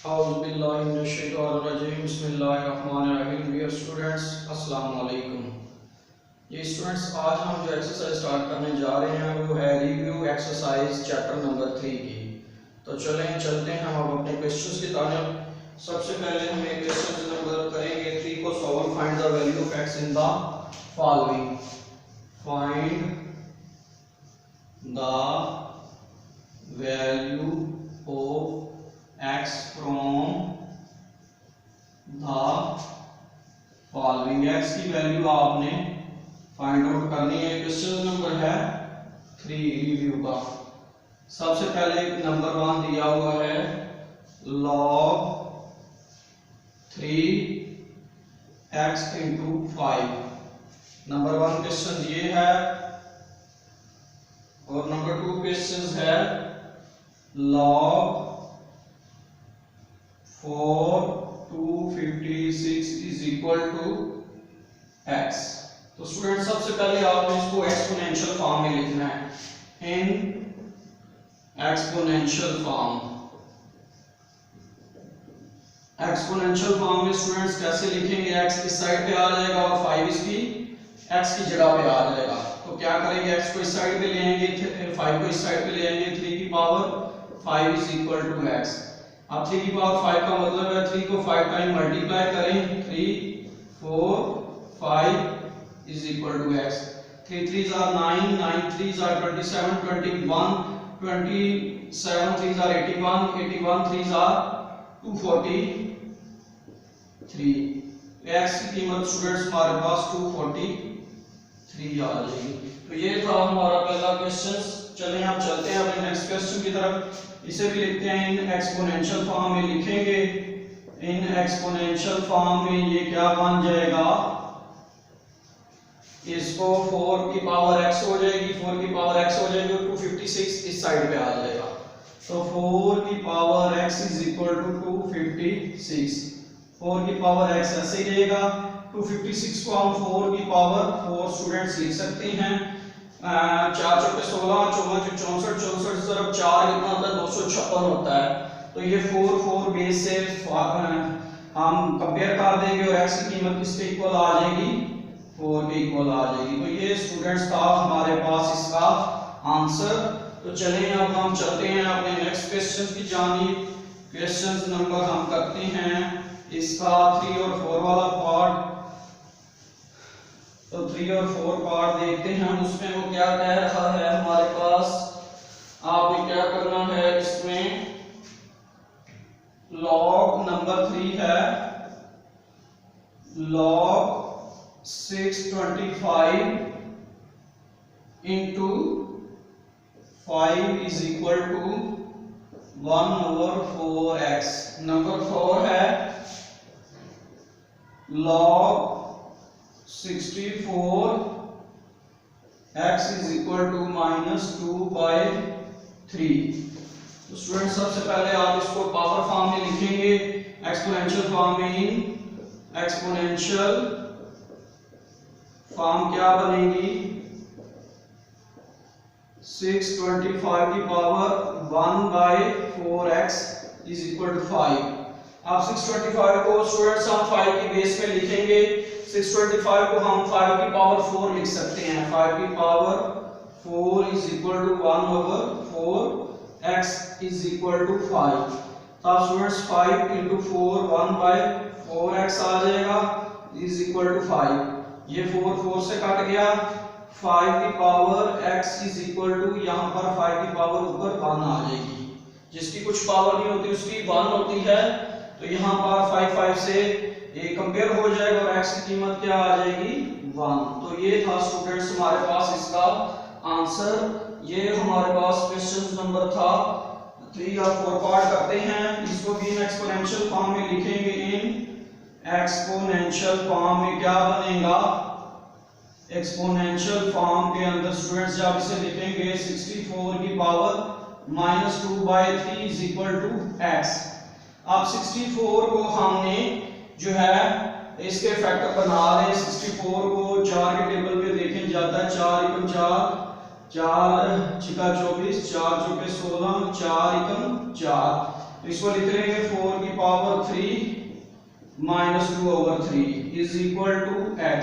बिस्मिल्लाहिर्रहमानिर्रहीम। Dear students, अस्सलाम वालेकुम। ये स्टूडेंट्स, आज हम जो एक्सरसाइज स्टार्ट करने जा रहे हैं वो है रिव्यू एक्सरसाइज चैप्टर नंबर 3 की। तो चलते हैं हम अब अपने क्वेश्चंस की तरफ। सबसे पहले हम एक क्वेश्चन नंबर करेंगे 3 को solve. Find the value of x in the following. Find the value of x from the following. x की वैल्यू आपने फाइंड आउट करनी है। क्वेश्चन नंबर है 3 रिव्यू का। सबसे पहले नंबर 1 दिया हुआ है log 3x into 5। Number 1 question ये है और नंबर 2 क्वेश्चन है log 4/256 is equal to x। तो स्टूडेंट सबसे पहले आपने इसको एक्सपोनेंशियल फॉर्म में लिखना है। इन एक्सपोनेंशियल फॉर्म में स्टूडेंट्स कैसे लिखेंगे? x इस साइड पे आ जाएगा और 5 इसकी x की जगह पे आ जाएगा। तो क्या करेंगे? x को इस साइड पे ले आएंगे, फिर 5 को इस साइड पे ले आएंगे। 3 की power 5 is equal to x। अब 3 की पावर 5 का मतलब है 3 को 5 टाइम मल्टीप्लाई करें। 3 4 5 is equal to x। 3 3s are 9, 9 3s are 27, 21, 27 3s are 81, 81 3s are 243। x की कीमत स्टूडेंट्स हमारे पास 243 आ जाएगी। तो ये था हमारा पहला क्वेश्चन। चलें अब चलते हैं अपने नेक्स्ट क्वेश्चन की तरफ। इसे भी लिखते हैं इन एक्सपोनेंशियल फॉर्म में लिखेंगे। इन एक्सपोनेंशियल फॉर्म में ये क्या बन जाएगा? इसको 4 की पावर x हो जाएगी, 4 की पावर x हो जाएगी और 256 इस साइड पे आ जाएगा। तो 4 की power x is equal to 256। 4 की पावर x ऐसे ही रहेगा। 256 को हम 4 की पावर 4 स्टूडेंट्स लिख सकते हैं। 4 चौके 16, 4 64, 64 जब 4 कितना होता है? 256 होता है। तो ये 4 4 बेस से हम कंपेयर कर देंगे और x की कीमत किसके इक्वल आ जाएगी? 4 के इक्वल आ जाएगी। तो ये स्टूडेंट्स था हमारे पास इसका आंसर। तो चलिए अब हम चलते हैं अपने नेक्स्ट क्वेश्चन की जानिब। क्वेश्चन नंबर हम करते हैं इसका 3 और 4 वाला पार्ट। तो 3 और 4 पार्ट देखते हैं हम। उसमें वो क्या कह रहा है हमारे पास। आपको क्या करना है इसमें? log नंबर 3 है log 625 into 5 is equal to 1/4x। Number 4 है log 64 x is equal to -2/3। तो स्टूडेंट सबसे पहले आप इसको पावर फॉर्म में लिखेंगे, एक्सपोनेंशियल फॉर्म में। इन एक्सपोनेंशियल फॉर्म क्या बनेगी? 625 की power 1/4x is equal to 5। अब 625 को स्टूडेंट्स हम 5 की बेस में लिखेंगे। 625 को हम 5 की पावर 4 लिख सकते हैं। 5 की power 4 is equal to 1/4x is equal to 5। तो स्टूडेंट्स 5 into 4 1/4x आ जाएगा इज इक्वल टू 5। ये 4 4 से कट गया। 5 की power x is equal to, यहाँ पर 5 की पावर ऊपर 1 आ जाएगी। जिसकी कुछ पावर नहीं होती उसकी 1 होती है। तो यहाँ पर 5 5 से ये कंपेयर हो जाएगा और x की कीमत क्या आ जाएगी? 1। तो ये था स्टूडेंट्स हमारे पास इसका आंसर। ये हमारे पास क्वेश्चन नंबर था। 3 और 4 पार्ट करते हैं। इसको भी इन एक्सपोनेंशियल फॉर्म में लिखेंगे। इन एक्सपोनेंशियल फॉर्म में क्या बनेगा? एक्सपोनेंशियल फॉर्म के अंदर स्टूडेंट्स जब इसे लिखेंगे 64 की power -2/3 is equal to x। अब 64 को हमने जो है इसके फैक्टर बना लें। 64 को 4 के टेबल पे देखें जाता है। 4 × 4 4 × 24, 4 × 16, 4 × 4 तो इसको लिख लेंगे 4 की power 3 minus 2/3 is equal to x।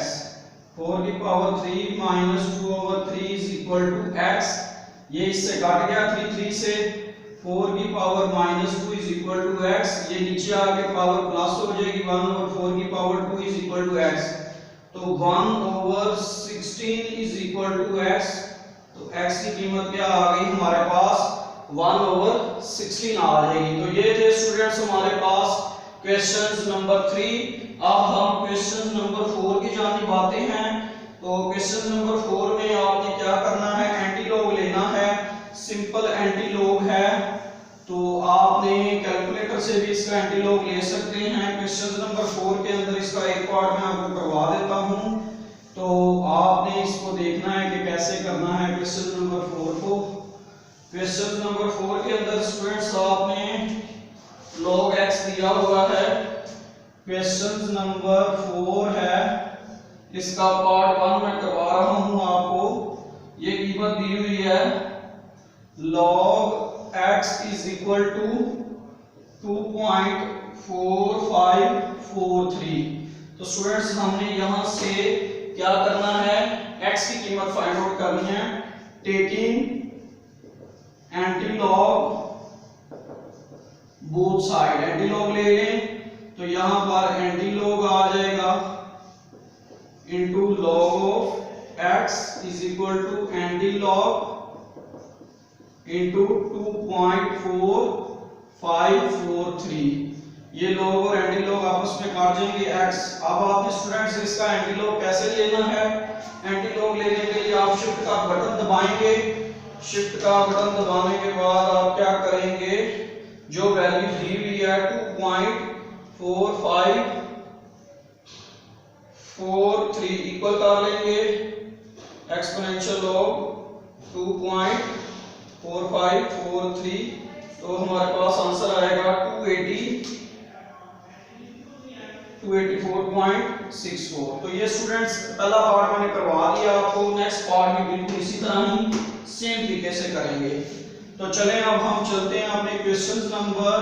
4 की power 3 minus 2/3 is equal to x। ये इससे काट गया 3 से, 4 की power minus 2 is equal to x। ये नीचे आके पावर प्लस हो जाएगी 1/4 की power 2 is equal to x। तो 1/16 इज इक्वल टू x। तो x की कीमत क्या आ गई हमारे पास 1/16 आ जाएगी। तो ये थे स्टूडेंट्स हमारे पास क्वेश्चंस नंबर 3। अब हम क्वेश्चन नंबर 4 की जानिब आते हैं। तो क्वेश्चन नंबर 4 में आपने क्या करना है, एंटीलॉग लेना है। सिंपल एंटीलॉग है, तो आपने कैलकुलेटर से भी इसका एंटीलॉग ले सकते हैं। क्वेश्चन नंबर 4 के अंदर इसका एक पार्ट मैं आपको करवा देता हूं, तो आपने इसको देखना है कि कैसे करना है क्वेश्चन नंबर 4 को। क्वेश्चन नंबर 4 के अंदर स्टूडेंट्स आपने log x दिया हुआ है। क्वेश्चन नंबर 4 है, इसका पार्ट 1 मैं करवा रहा हूं आपको। ये कीमत दी हुई है log x is equal to 2.4543। तो स्टूडेंट्स हमने यहां से क्या करना है, x की कीमत फाइंड आउट करनी है। Taking antilog both side, antilog ले लें तो यहां पर एंटीलॉग आ जाएगा into log of x is equal to antilog into 2.4543। ये लॉग और एंटीलॉग आपस में काट जाएंगे x। अब आपने स्टूडेंट्स इसका एंटीलॉग कैसे लेना है, एंटीलॉग लेने के लिए आप शिफ्ट का बटन दबाएंगे। शिफ्ट का बटन दबाने के बाद आप क्या करेंगे, जो वैल्यू दी हुई है 2.4543 इक्वल कर लेंगे एक्सपोनेंशियल ऑफ 2.4543। तो हमारे पास आंसर आएगा 284.64। तो ये स्टूडेंट्स पहला पार्ट मैंने करवा दिया आपको। नेक्स्ट पार्ट में बिल्कुल इसी तरह ही सेम तरीके से करेंगे। तो चलें अब हम चलते हैं अपने क्वेश्चन नंबर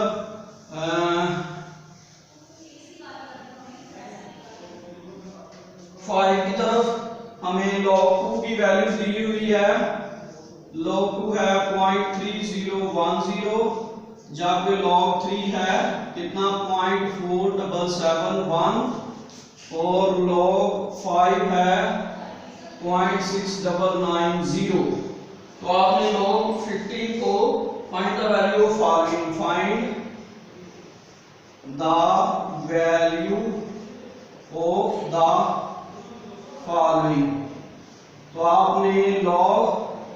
5 की तरफ। हमें log 2 की वैल्यू दी हुई है। log 2 है 0.3010, जबकि log 3 है कितना 0.4771 और log 5 है 0.6990। तो आपने log 15 को find the value of following, find the value of the following. तो आपने log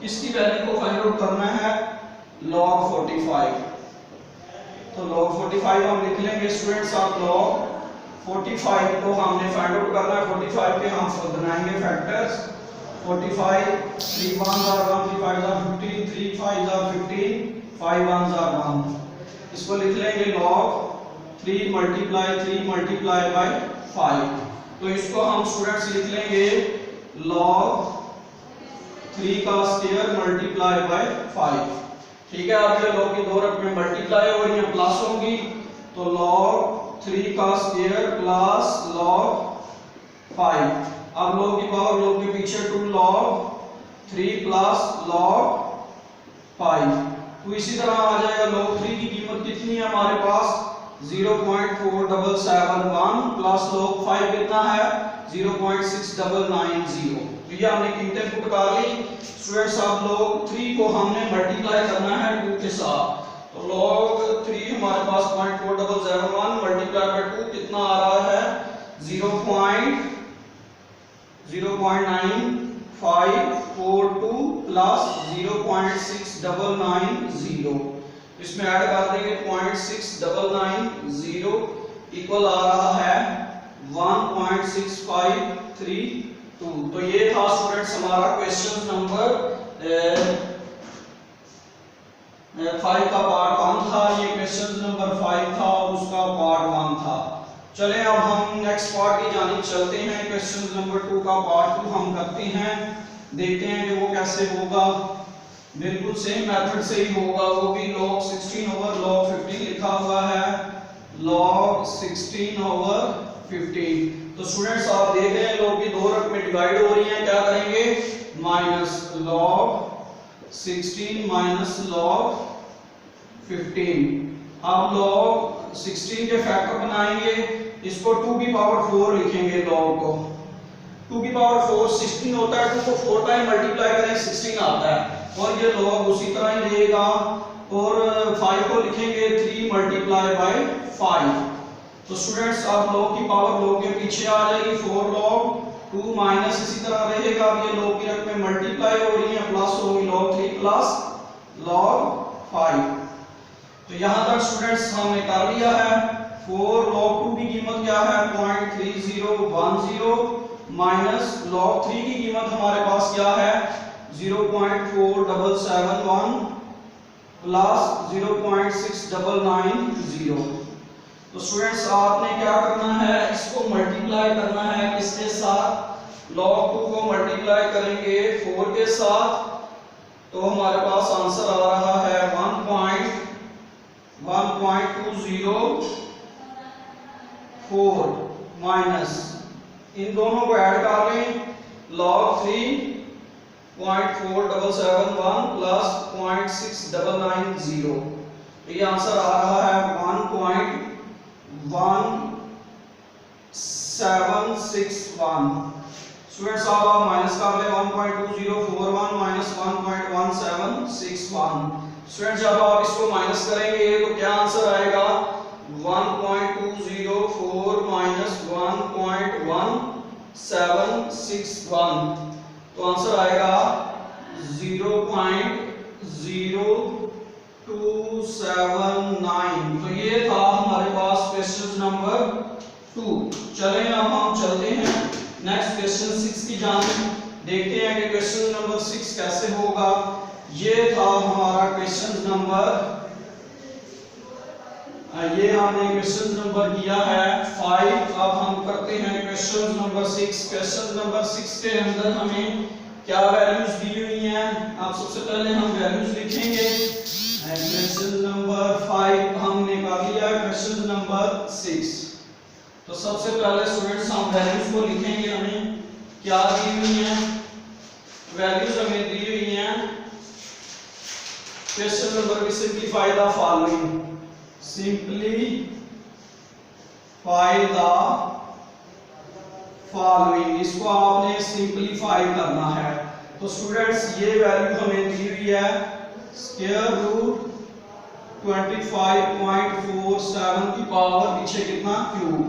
किसकी वैल्यू को फाइंड आउट करना है, log 45। तो log 45 हम लिख लेंगे स्टूडेंट्स। आप log 45 को हमने फाइंड आउट करना है। 45 के हम बनाएंगे factors. 45 3 1s are 1, 3 5s are 15, 3 5s are 15, 5 1s are 1। इसको लिख लेंगे log 3 मल्टीप्लाई बाय 5। तो इसको हम स्टूडेंट्स लिख लेंगे log 3 का स्क्वायर मल्टीप्लाई बाय 5। ठीक है, अब ये log की दो रकमें मल्टीप्लाई हो रही हैं, प्लस होंगी। तो log 3 का स्क्वायर प्लस log 5। अब log की पावर log के पीछे 2 log 3 प्लस log 5। तो इसी तरह आ जाएगा log 3 की कीमत कितनी है हमारे पास 0.4771 प्लस log 5 कितना है 0.6990। तो ये हमने कीमतें पुट कर ली स्टूडेंट्स। अब log 3 को हमने मल्टीप्लाई करना है 2 के साथ। तो log 3 हमारे पास 0.4771 मल्टीप्लाई बाय 2 कितना आ रहा है 0.9542 प्लस 0.6990। इसमें ऐड कर देंगे 0.6990 इक्वल आ रहा है 1.6532। तो ये था स्टूडेंट्स हमारा क्वेश्चन नंबर 5 का पार्ट 1 था। ये क्वेश्चन नंबर 5 था और उसका पार्ट 1 था। चलें अब हम नेक्स्ट पार्ट की जानिब चलते हैं। क्वेश्चन नंबर 2 का पार्ट 2 हम करते हैं, देखते हैं कि वो कैसे होगा। बिल्कुल सेम मेथड से ही होगा, वो भी log 16 ओवर log 15 लिखा log 16/15। तो स्टूडेंट्स आप देख रहे हैं log की दो रकमें डिवाइड हो रही हैं, क्या करेंगे माइनस log 16 माइनस log 15। अब log 16 के फैक्टर बनाएंगे, इसको 2 की पावर 4 लिखेंगे, log को 2 की पावर 4 16 होता है, 2 को 4 टाइम मल्टीप्लाई करें 16 आता है, और ये log उसी तरह ही रहेगा। और 5 को लिखेंगे 3 मल्टीप्लाई बाय 5। तो स्टूडेंट्स अब log की पावर log के पीछे आ जाएगी, 4 log 2 माइनस इसी तरह रहेगा। अब ये log की रकमें मल्टीप्लाई हो रही हैं, प्लस होगी log 3 प्लस log 5। तो यहां तक स्टूडेंट्स हमने कर लिया है। 4 log 2 की कीमत क्या है 0.3010 माइनस log 3 की कीमत हमारे पास क्या है 0.4771 प्लस 0.6990। तो स्टूडेंट्स आपने क्या करना है, इसको मल्टीप्लाई करना है किसके साथ, log 2 को मल्टीप्लाई करेंगे 4 के साथ, तो हमारे पास आंसर आ रहा है 1.1204 माइनस, इन दोनों को ऐड कर लें, log 3.4771 प्लस 0.6990। तो ये आंसर आ रहा है 1.1761। स्टूडेंट्स अब आप माइनस कर ले 1.2041 माइनस 1.1761। स्टूडेंट्स जब आप इसको माइनस करेंगे तो क्या आंसर आएगा 1.204 माइनस 1.1761। तो आंसर आएगा 0.0279। तो ये था हमारे पास क्वेश्चन नंबर 2। चलें अब हम चलते हैं नेक्स्ट क्वेश्चन 6 की जानिब, देखते हैं कि क्वेश्चन नंबर 6 कैसे होगा। ये था हमारा क्वेश्चन नंबर, ये हमने क्वेश्चन नंबर किया है 5। अब हम करते हैं क्वेश्चन नंबर 6। क्वेश्चन नंबर 6 के अंदर हमें क्या वैल्यूज दी हुई हैं, अब सबसे पहले हम वैल्यूज लिखेंगे। क्वेश्चन नंबर 5 हमने कर लिया, क्वेश्चन नंबर 6। तो सबसे पहले स्टूडेंट्स हम वैल्यूज को लिखेंगे, हमें क्या दी हुई हैं, वैल्यूज हमें दी हुई हैं। क्वेश्चन नंबर भी simplify the following, simplify the following, इसको आपने सिंपलीफाई करना है। तो स्टूडेंट्स ये वैल्यू हमें दी हुई है स्क्वायर रूट 25.47 की पावर पीछे कितना क्यूब।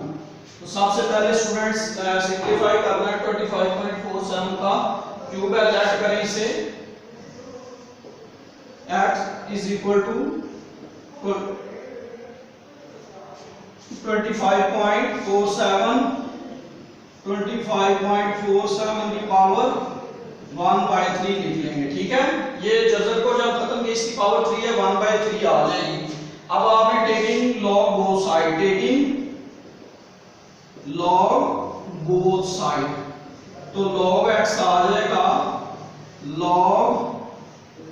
तो सबसे पहले स्टूडेंट्स सिंपलीफाई करना है, 25.47 का क्यूब है, लेट करें इसे, x इज इक्वल टू 25.47 की पावर 1/3 लिख लेंगे, ठीक है। ये जजर को जब खत्म किया, इसकी पावर 3 है, 1/3 आ जाएगी। अब आपने taking log both side, taking log both side, तो log x आ जाएगा log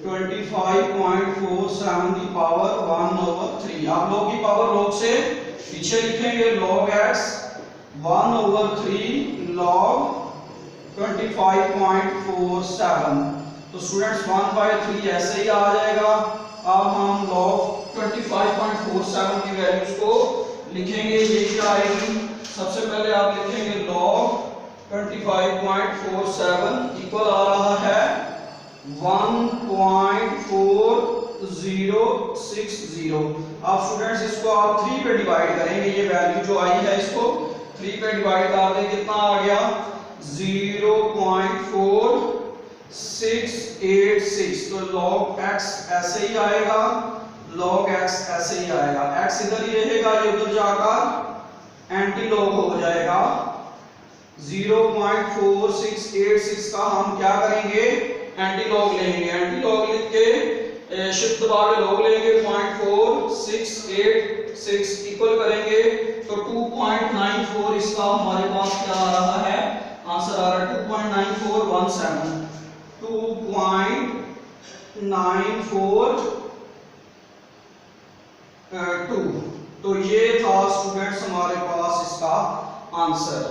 25.47 की पावर 1/3। आप log की पावर log से पीछे लिखेंगे, log x 1/3 log 25.47। तो स्टूडेंट्स 1/3 ऐसे ही आ जाएगा। अब हम log 25.47 की वैल्यूज को लिखेंगे, ये क्या आएगी, सबसे पहले आप लिखेंगे log 25.47 इक्वल आ रहा है 1.4060। अब स्टूडेंट्स इसको आप 3 पे डिवाइड करेंगे, ये वैल्यू जो आई है इसको 3 पे डिवाइड कर दें, कितना आ गया 0.4686। तो log x ऐसे ही आएगा, log x ऐसे ही आएगा, x इधर ही रहेगा, ये उधर जाकर एंटी लॉग हो जाएगा। 0.4686 का हम क्या करेंगे एंटी लॉग लेंगे, एंटी लॉग लिख के शिफ्ट दबा के लॉग लेंगे, 0.4686 इक्वल करेंगे तो 2.94 इसका हमारे पास क्या आ रहा है, आंसर आ रहा है 2.9417, 2.94 2 तो ये था स्टूडेंट्स हमारे पास इसका आंसर।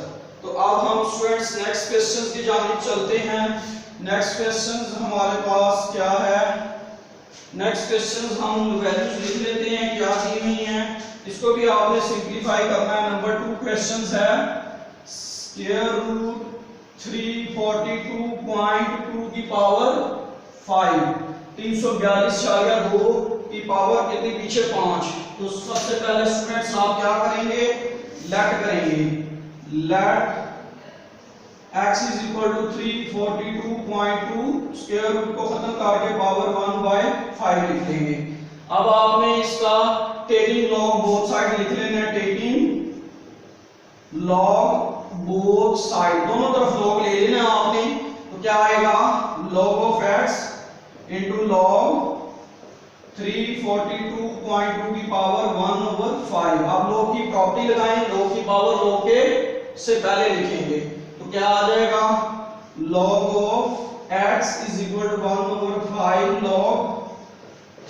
तो अब हम स्टूडेंट्स नेक्स्ट क्वेश्चन की जानिब चलते हैं। नेक्स्ट क्वेश्चन हमारे पास क्या है? नेक्स्ट क्वेश्चन हम वैल्यूज लिख लेते हैं क्या दी हुई हैं, इसको भी आपने सिंपलीफाई करना है। नंबर 2 क्वेश्चन है स्क्वायर रूट 342.2 की पावर 5, 342 की पावर कितनी पीछे 5। तो सबसे पहले स्टूडेंट्स आप क्या करेंगे, लेट करेंगे। Let x is equal to 342.2 square root को खत्म करके पावर 1/5 लिख लेंगे। अब आपने इसका टेकिंग लॉग बोथ साइड लिख लेना है। टेकिंग लॉग बोथ साइड, दोनों तरफ लॉग ले लेना आपने। तो क्या आएगा, log of x into log 342.2 की पावर 1/5। अब log की प्रॉपर्टी लगाएं, log की पावर log के से पहले लिखेंगे। तो क्या आ जाएगा, log of x is equal to 1/5 log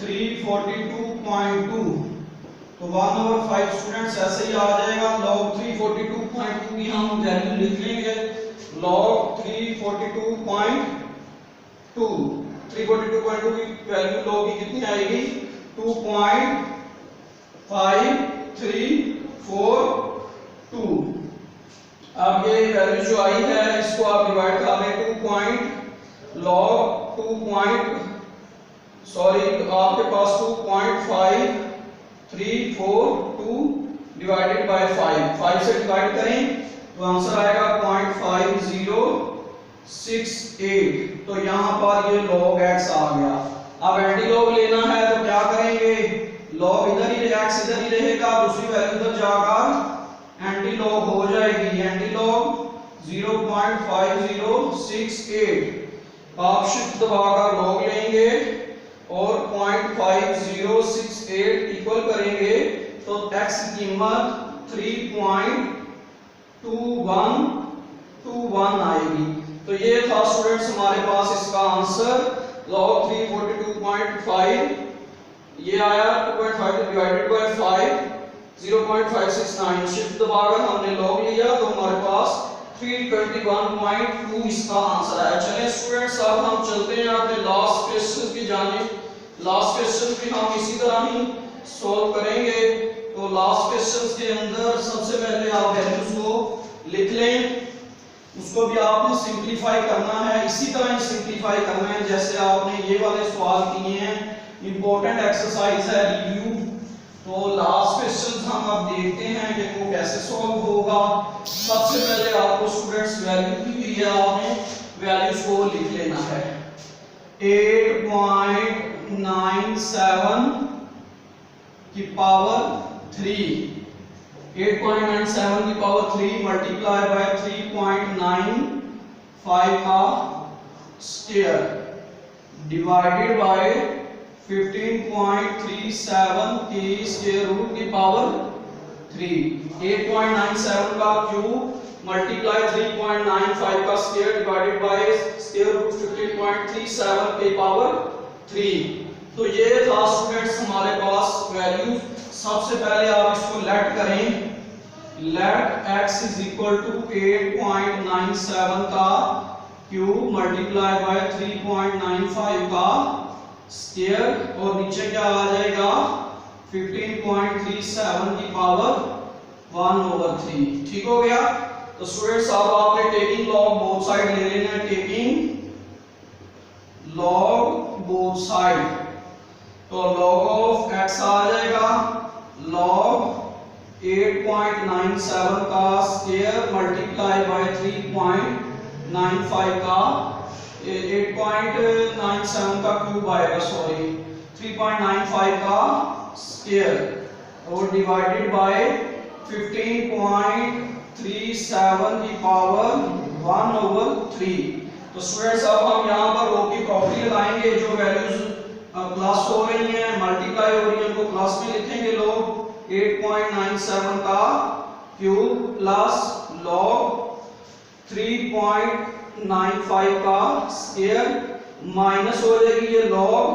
342.2। तो 1/5 स्टूडेंट्स ऐसे ही आ जाएगा। log 342.2 की हम वैल्यू लिख लेंगे। log 342.2 की वैल्यू log की कितनी आएगी, 2.5342। अब ये वैल्यू जो आई है इसको आप डिवाइड कर लें। आपके पास 2.5342 डिवाइडेड बाय 5 से डिवाइड करें तो आंसर आएगा 0.5068। तो यहाँ पर ये log x आ गया। अब एंटी लॉग लेना है तो क्या करेंगे, log इधर ही x इधर ही रहेगा, दूसरी वैल्यू उधर जाकर एंटी लॉग हो जाएगी। एंटी लॉग 0.5068 आप शिफ्ट दबाकर लॉग लेंगे और 0.5068 इक्वल करेंगे तो x की कीमत 3.2121 आएगी। तो ये था स्टूडेंट्स हमारे पास इसका आंसर। log 342.5 ये आया 2.5 डिवाइडेड बाय 5 0.569। शिफ्ट दबाकर हमने log लिया तो हमारे पास 321.2 इसका आंसर आया। चलिए स्टूडेंट्स अब हम चलते हैं अपने लास्ट क्वेश्चन की जानिब। लास्ट क्वेश्चन भी हम इसी तरह ही सॉल्व करेंगे। तो लास्ट क्वेश्चन के अंदर सबसे पहले आप वैल्यूज को लिख लें, उसको भी आपने सिंपलीफाई करना है। इसी तरह ही सिंपलीफाई करना है जैसे आपने ये वाले सवाल किए हैं। इंपॉर्टेंट एक्सरसाइज है रिव्यू। तो लास्ट क्वेश्चन हम अब देखते हैं कि वो कैसे सॉल्व होगा। सबसे पहले आपको स्टूडेंट्स वैल्यू की भी आपने वैल्यूज को लिख लेना है। 8.97 की पावर 3, 8.97 की पावर 3 मल्टीप्लाई बाय 3.95 का स्क्वायर डिवाइडेड बाय 15.37 की स्क्वायर रूट की पावर 3। 8.97 का क्यूब मल्टीप्लाई 3.95 का square divided by square root 15.37 की पावर 3। तो ये था स्टूडेंट्स हमारे पास वैल्यू। सबसे पहले आप इसको लेट करें। Let x is equal to 8.97 का क्यूब मल्टीप्लाई बाय 3.95 का स्क्वायर और नीचे क्या आ जाएगा 15.37 की पावर 1/3। ठीक हो गया। तो स्टूडेंट्स अब आपने टेकिंग लॉग बोथ साइड ले लेना है। टेकिंग लॉग बोथ साइड तो log ऑफ x आ जाएगा log 8.97 का स्क्वायर मल्टीप्लाई बाय 3.95 का 8.97 का क्यूब आएगा 3.95 का स्क्वायर और डिवाइडेड बाय 15.37 की पावर 1/3। तो स्टूडेंट्स अब हम यहाँ पर log की प्रॉपर्टी लगाएंगे। जो वैल्यूज प्लस हो रही हैं मल्टीप्लाई हो रही है उनको प्लस में लिखेंगे। log 8.97 का क्यूब प्लस log 3.95 का स्क्वायर माइनस हो जाएगी ये log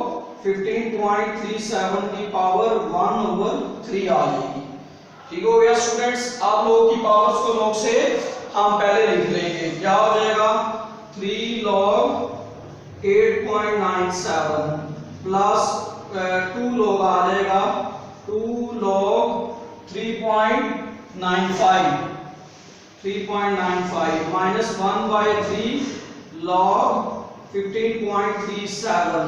15.37 की पावर 1/3 आ जाएगी। ठीक हो गया स्टूडेंट्स। आप लोगों की पावर्स को log से हम पहले लिख लेंगे। क्या हो जाएगा 3 log 8.97 प्लस 2 log आ जाएगा 2 log 3.95 माइनस 1/3 log 15.37।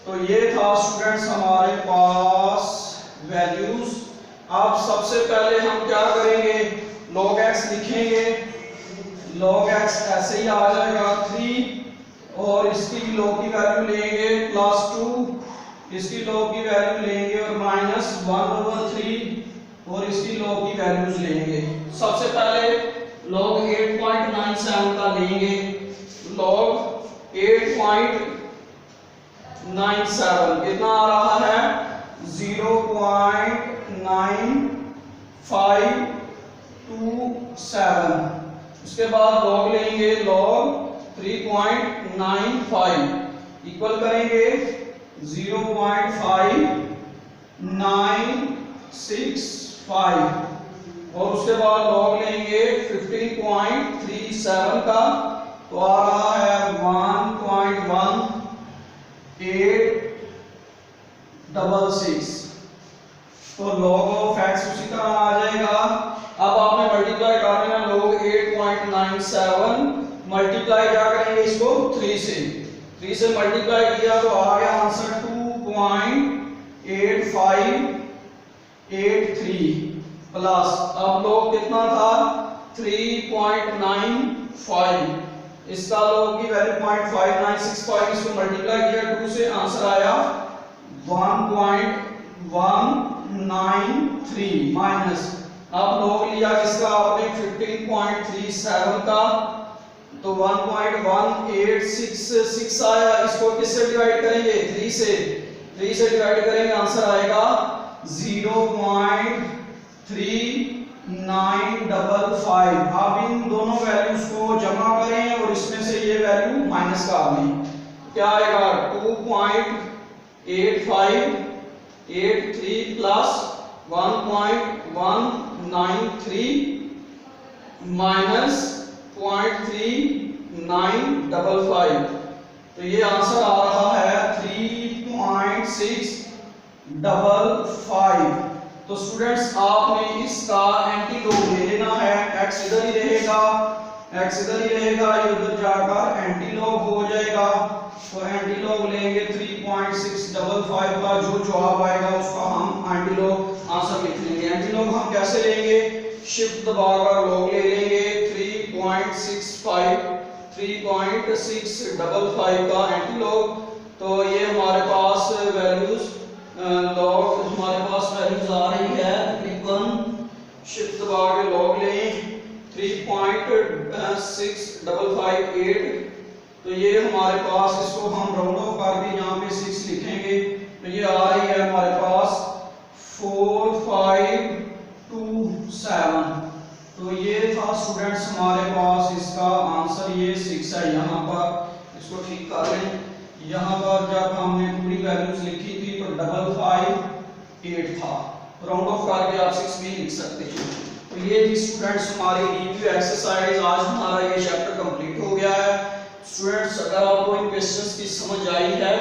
तो ये था स्टूडेंट्स हमारे पास वैल्यूज। अब सबसे पहले हम क्या करेंगे, log x लिखेंगे। log x ऐसे ही आ जाएगा 3 और इसकी log की वैल्यू लेंगे प्लस 2, इसकी log की वैल्यू लेंगे और माइनस 1/3 और इसकी log की वैल्यूज लेंगे। सबसे पहले log 8.97 का लेंगे। log 8.97 कितना आ रहा है 0.9527। उसके बाद log लेंगे log 3.95 इक्वल करेंगे 0.5965 और उसके बाद log लेंगे 15.37 का तो आ रहा है 1.1866। तो log ऑफ x उसी तरह आ जाएगा। अब आपने मल्टीप्लाई करना है log 8.97 मल्टीप्लाई क्या करेंगे इसको 3 से मल्टीप्लाई किया तो आ गया आंसर 2.8583 प्लस अब log कितना था 3.95 इसका log की वैल्यू 0.5965 इसको मल्टीप्लाई किया 2 से आंसर आया 1.193 माइनस अब log लिया किसका आपने 15.37 का तो 1.1866 आया। इसको किससे डिवाइड करेंगे 3 से डिवाइड करेंगे आंसर आएगा 0.3955। अब इन दोनों वैल्यूज को जमा करें और इसमें से ये वैल्यू माइनस कर दें क्या आएगा 2.8583 प्लस 1.193 माइनस 0.3955 तो ये आंसर आ रहा है 3.655। तो स्टूडेंट्स आपने इसका एंटीलोग ले लेना है। x इधर ही रहेगा ये उधर जाकर एंटीलोग हो जाएगा। तो एंटीलोग लेंगे 3.655 का जो जवाब आएगा उसका हम एंटीलोग आंसर लिख लेंगे। एंटीलोग हम कैसे लेंगे शिफ्ट दबाकर log ले लेंगे 3.655 का एंटीलोग। तो ये हमारे पास वैल्यूज log हमारे पास वैल्यूज आ रही है तकरीबन शिफ्ट दबा के log लें 3.6558 तो ये हमारे पास इसको हम राउंड ऑफ करके यहाँ पे 6 लिखेंगे तो ये आ रही है हमारे पास 4527। तो ये था स्टूडेंट्स हमारे पास इसका आंसर ये 6 है। यहाँ पर इसको ठीक कर लें। यहाँ पर जब हमने पूरी वैल्यूज लिखी थी तो 558 था। राउंड ऑफ करके आप 6 भी लिख सकते हैं। तो ये थी स्टूडेंट्स हमारी रिव्यू एक्सरसाइज। आज हमारा ये चैप्टर कंप्लीट हो गया है। स्टूडेंट्स अगर आपको इन क्वेश्चंस की समझ आई है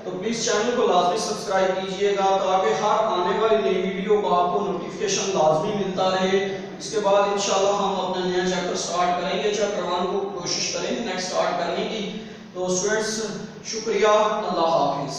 तो प्लीज चैनल को लाजमी सब्सक्राइब कीजिएगा ताकि हर आने वाली नई वीडियो का आपको नोटिफिकेशन लाजमी मिलता रहे। इसके बाद इंशाल्लाह हम अपना नया चैप्टर स्टार्ट करेंगे। चैप्टर 1 को कोशिश करेंगे नेक्स्ट स्टार्ट करने की। तो स्टूडेंट्स शुक्रिया, अल्लाह हाफिज।